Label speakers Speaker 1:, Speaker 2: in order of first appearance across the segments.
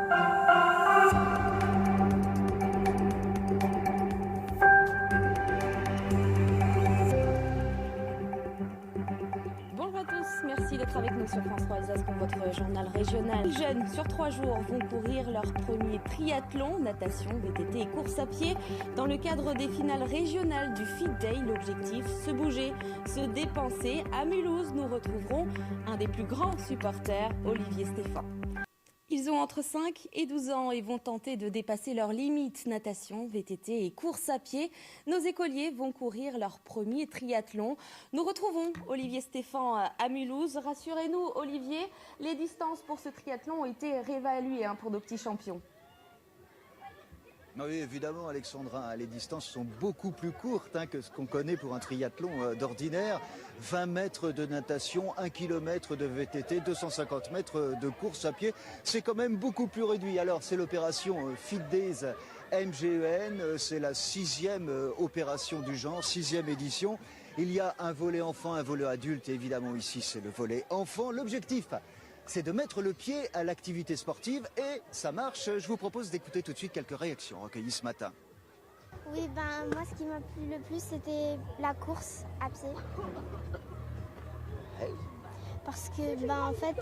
Speaker 1: Bonjour à tous, merci d'être avec nous sur France 3 Alsace pour votre journal régional. Les jeunes, sur 3 jours, vont courir leur premier triathlon, natation, VTT et course à pied. Dans le cadre des finales régionales du Fit Day, l'objectif, se bouger, se dépenser. À Mulhouse, nous retrouverons un des plus grands supporters, Olivier Stéphan. Ils ont entre 5 et 12 ans et vont tenter de dépasser leurs limites natation, VTT et course à pied. Nos écoliers vont courir leur premier triathlon. Nous retrouvons Olivier Stéphan à Mulhouse. Rassurez-nous, Olivier, les distances pour ce triathlon ont été réévaluées pour nos petits champions.
Speaker 2: Oui, évidemment, Alexandra, les distances sont beaucoup plus courtes que ce qu'on connaît pour un triathlon d'ordinaire. 20 mètres de natation, 1 km de VTT, 250 mètres de course à pied. C'est quand même beaucoup plus réduit. Alors, c'est l'opération Fit Days MGEN. C'est la 6e opération du genre, 6e édition. Il y a un volet enfant, un volet adulte. Et évidemment, ici, c'est le volet enfant. L'objectif, c'est de mettre le pied à l'activité sportive et ça marche. Je vous propose d'écouter tout de suite quelques réactions recueillies ce matin.
Speaker 3: Oui, moi ce qui m'a plu le plus c'était la course à pied. Parce que en fait,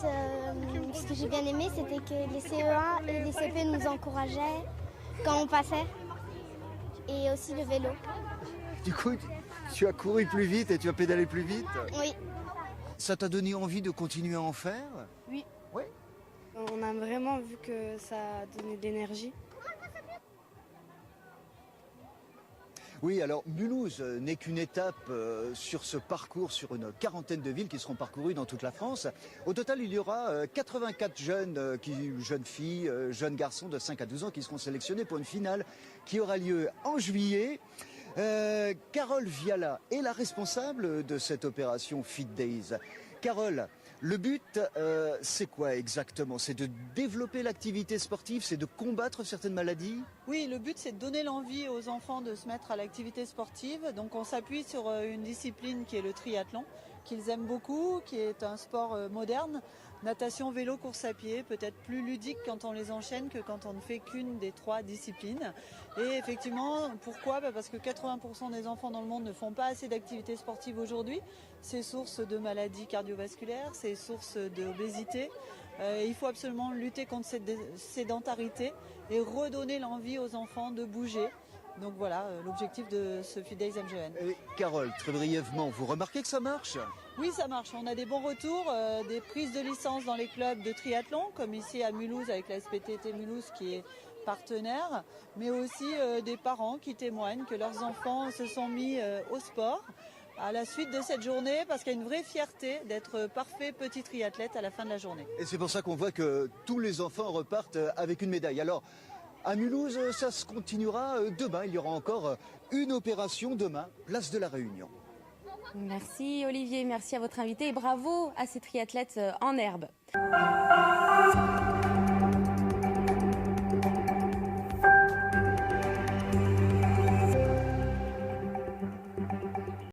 Speaker 3: ce que j'ai bien aimé c'était que les CE1 et les CP nous encourageaient quand on passait et aussi le vélo.
Speaker 2: Du coup, tu as couru plus vite et tu as pédalé plus vite?
Speaker 3: Oui.
Speaker 2: Ça t'a donné envie de continuer à en faire?
Speaker 4: Oui.
Speaker 2: Oui.
Speaker 4: On a vraiment vu que ça a donné de l'énergie.
Speaker 2: Oui, alors Mulhouse n'est qu'une étape sur ce parcours, sur une quarantaine de villes qui seront parcourues dans toute la France. Au total, il y aura 84 jeunes filles, jeunes garçons de 5 à 12 ans qui seront sélectionnés pour une finale qui aura lieu en juillet. Carole Viala est la responsable de cette opération Fit Days. Carole, le but, c'est quoi exactement? C'est de développer l'activité sportive, c'est de combattre certaines maladies?
Speaker 5: Oui, le but, c'est de donner l'envie aux enfants de se mettre à l'activité sportive. Donc on s'appuie sur une discipline qui est le triathlon, qu'ils aiment beaucoup, qui est un sport moderne. Natation, vélo, course à pied, peut-être plus ludique quand on les enchaîne que quand on ne fait qu'une des 3 disciplines. Et effectivement, pourquoi? Parce que 80% des enfants dans le monde ne font pas assez d'activité sportive aujourd'hui. C'est source de maladies cardiovasculaires, c'est source d'obésité. Il faut absolument lutter contre cette sédentarité et redonner l'envie aux enfants de bouger. Donc voilà l'objectif de ce Fit Days MGN.
Speaker 2: Et Carole, très brièvement, vous remarquez que ça marche?
Speaker 5: Oui, ça marche. On a des bons retours, des prises de licence dans les clubs de triathlon, comme ici à Mulhouse avec la SPTT Mulhouse qui est partenaire, mais aussi des parents qui témoignent que leurs enfants se sont mis au sport à la suite de cette journée parce qu'il y a une vraie fierté d'être parfait petit triathlète à la fin de la journée.
Speaker 2: Et c'est pour ça qu'on voit que tous les enfants repartent avec une médaille. Alors, à Mulhouse, ça se continuera demain. Il y aura encore une opération demain, place de la Réunion.
Speaker 1: Merci Olivier, merci à votre invité et bravo à ces triathlètes en herbe.